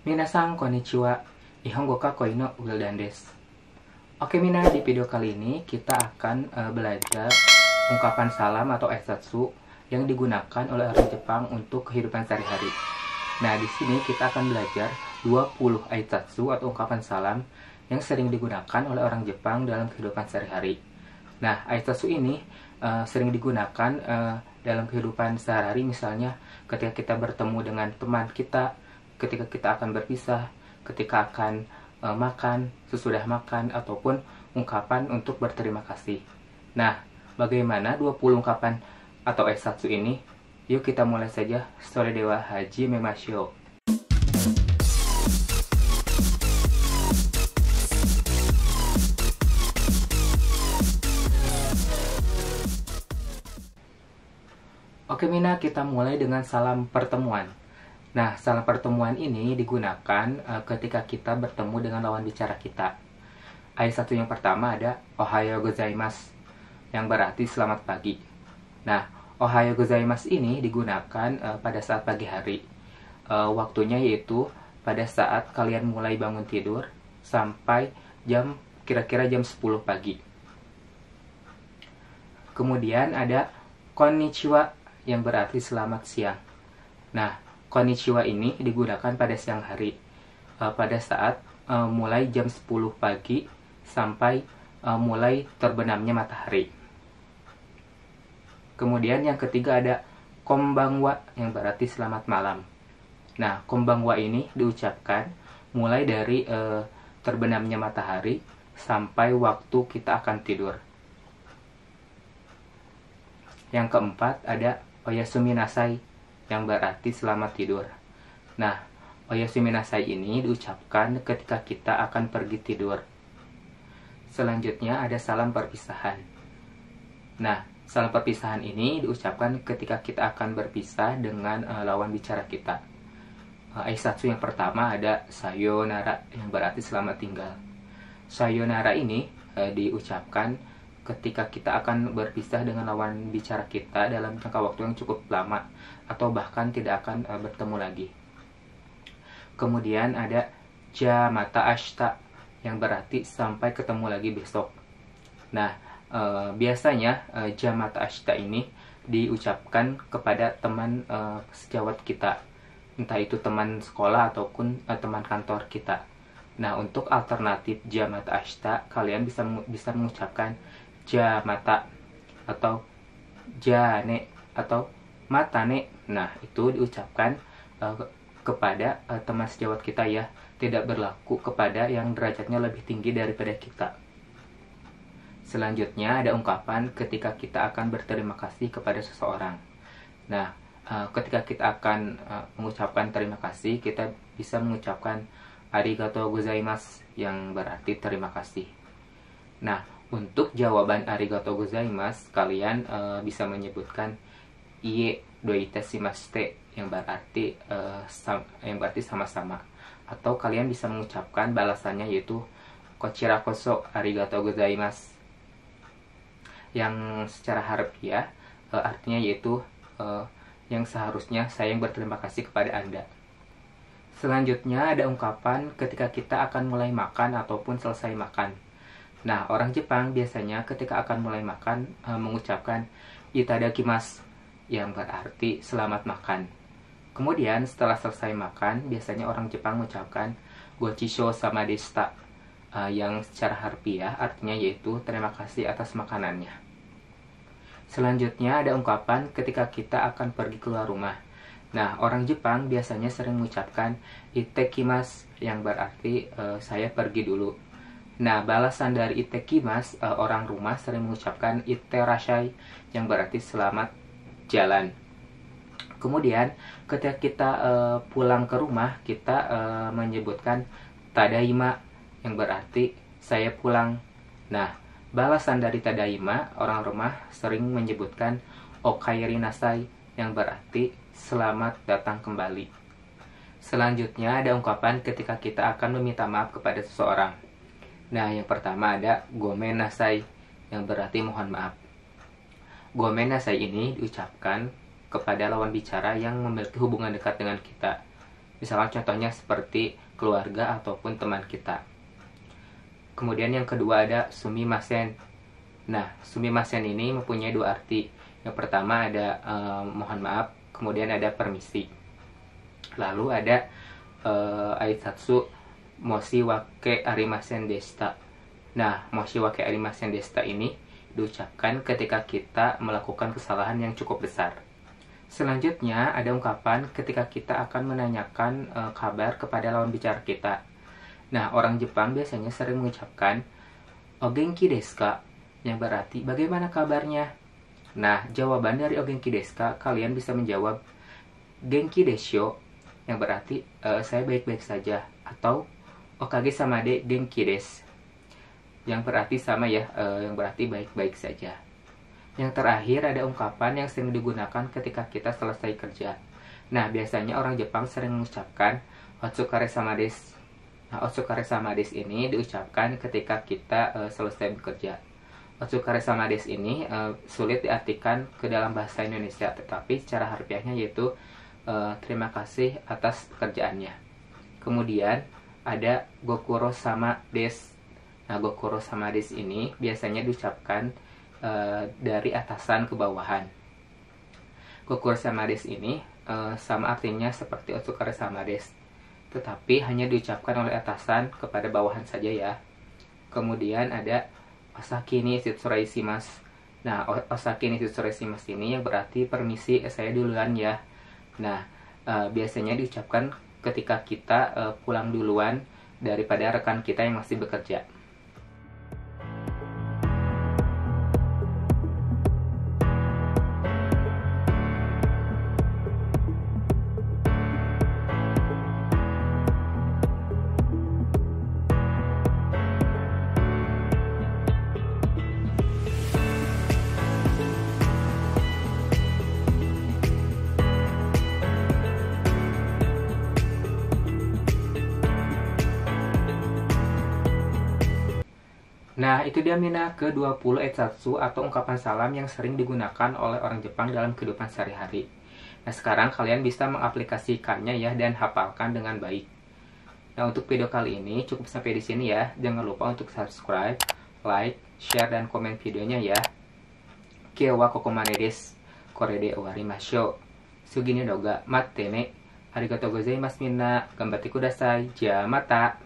Minasan konnichiwa, Nihongo ka koi no Wildan desu. Oke Mina, di video kali ini kita akan belajar ungkapan salam atau aisatsu yang digunakan oleh orang Jepang untuk kehidupan sehari-hari. Nah, di sini kita akan belajar 20 aisatsu atau ungkapan salam yang sering digunakan oleh orang Jepang dalam kehidupan sehari-hari. Nah, aisatsu ini sering digunakan dalam kehidupan sehari-hari, misalnya ketika kita bertemu dengan teman kita, ketika kita akan berpisah, ketika akan makan, sesudah makan, ataupun ungkapan untuk berterima kasih. Nah, bagaimana 20 ungkapan atau aisatsu ini? Yuk kita mulai saja. Sore dewa haji memashio. Oke Mina, kita mulai dengan salam pertemuan. Nah, salam pertemuan ini digunakan ketika kita bertemu dengan lawan bicara kita. Aisatsu yang pertama ada Ohayo gozaimasu, yang berarti selamat pagi. Nah, Ohayo gozaimasu ini digunakan pada saat pagi hari. Waktunya yaitu pada saat kalian mulai bangun tidur sampai kira-kira jam 10 pagi. Kemudian ada konnichiwa, yang berarti selamat siang. Nah, konnichiwa ini digunakan pada siang hari, pada saat mulai jam 10 pagi sampai mulai terbenamnya matahari. Kemudian yang ketiga ada konbanwa, yang berarti selamat malam. Nah, konbanwa ini diucapkan mulai dari terbenamnya matahari sampai waktu kita akan tidur. Yang keempat ada oyasumi nasai, yang berarti selamat tidur. Nah, oyasumi nasai ini diucapkan ketika kita akan pergi tidur. Selanjutnya ada salam perpisahan. Nah, salam perpisahan ini diucapkan ketika kita akan berpisah dengan lawan bicara kita. Aisatsu yang pertama ada sayonara, yang berarti selamat tinggal. Sayonara ini diucapkan ketika kita akan berpisah dengan lawan bicara kita dalam jangka waktu yang cukup lama, atau bahkan tidak akan bertemu lagi. Kemudian ada jamata ashita, yang berarti sampai ketemu lagi besok. Nah, biasanya jamata ashita ini diucapkan kepada teman sejawat kita, entah itu teman sekolah ataupun teman kantor kita. Nah, untuk alternatif jamata ashita, kalian bisa mengucapkan jamata atau jane atau matane. Nah, itu diucapkan kepada teman sejawat kita ya, tidak berlaku kepada yang derajatnya lebih tinggi daripada kita. Selanjutnya ada ungkapan ketika kita akan berterima kasih kepada seseorang. Nah, ketika kita akan mengucapkan terima kasih, kita bisa mengucapkan arigatou gozaimasu, yang berarti terima kasih. Nah, untuk jawaban arigatou gozaimasu, kalian bisa menyebutkan iie doitashimashite, yang berarti sama-sama, atau kalian bisa mengucapkan balasannya yaitu kochira koso arigatou gozaimasu, yang secara harfiah artinya yaitu yang seharusnya saya yang berterima kasih kepada Anda. Selanjutnya ada ungkapan ketika kita akan mulai makan ataupun selesai makan. Nah, orang Jepang biasanya ketika akan mulai makan mengucapkan itadakimasu, yang berarti selamat makan. Kemudian setelah selesai makan, biasanya orang Jepang mengucapkan gochishou sama deshita, yang secara harfiah artinya yaitu terima kasih atas makanannya. Selanjutnya ada ungkapan ketika kita akan pergi keluar rumah. Nah, orang Jepang biasanya sering mengucapkan itekimasu, yang berarti saya pergi dulu. Nah, balasan dari itekimasu, orang rumah sering mengucapkan itterashai, yang berarti selamat jalan. Kemudian ketika kita pulang ke rumah, kita menyebutkan tadaima, yang berarti saya pulang. Nah, balasan dari tadaima, orang rumah sering menyebutkan okaeri nasai, yang berarti selamat datang kembali. Selanjutnya ada ungkapan ketika kita akan meminta maaf kepada seseorang. Nah, yang pertama ada gomen nasai, yang berarti mohon maaf. Gomen nasai ini diucapkan kepada lawan bicara yang memiliki hubungan dekat dengan kita. Misalnya contohnya seperti keluarga ataupun teman kita. Kemudian yang kedua ada sumimasen. Nah, sumimasen ini mempunyai dua arti. Yang pertama ada mohon maaf, kemudian ada permisi. Lalu ada aitsatsu moshi wake arimasen deshita. Nah, moshi wake arimasen deshita ini diucapkan ketika kita melakukan kesalahan yang cukup besar. Selanjutnya ada ungkapan ketika kita akan menanyakan kabar kepada lawan bicara kita. Nah, orang Jepang biasanya sering mengucapkan "Ogenki desu ka?" yang berarti bagaimana kabarnya. Nah, jawaban dari "Ogenki desu ka?" kalian bisa menjawab "Genki desho" yang berarti saya baik-baik saja, atau "Okage sama de genki desu" yang berarti sama ya, yang berarti baik-baik saja. Yang terakhir ada ungkapan yang sering digunakan ketika kita selesai kerja. Nah, biasanya orang Jepang sering mengucapkan "Otsukare sama desu". Nah, otsukare sama desu ini diucapkan ketika kita selesai bekerja. Otsukare sama desu ini sulit diartikan ke dalam bahasa Indonesia, tetapi secara harfiahnya yaitu terima kasih atas pekerjaannya. Kemudian ada gokuro sama desu. Nah, gokuro sama desu ini biasanya diucapkan dari atasan ke bawahan. Gokuro sama desu ini sama artinya seperti otsukare sama desu, tetapi hanya diucapkan oleh atasan kepada bawahan saja ya. Kemudian ada osaki ni shitsurei shimasu. Nah, osaki ni shitsurei shimasu ini yang berarti permisi, saya duluan ya. Nah, biasanya diucapkan ketika kita pulang duluan daripada rekan kita yang masih bekerja. Nah, itu dia Mina ke-20 Etsatsu atau ungkapan salam yang sering digunakan oleh orang Jepang dalam kehidupan sehari-hari. Nah, sekarang kalian bisa mengaplikasikannya ya dan hafalkan dengan baik. Nah, untuk video kali ini cukup sampai di sini ya. Jangan lupa untuk subscribe, like, share, dan komen videonya ya. Kyou wa kokomade desu. Kore de owarimashou. Sugini doga matte ne. Arigatou gozaimasu minna. Gambatte kudasai. Ja mata.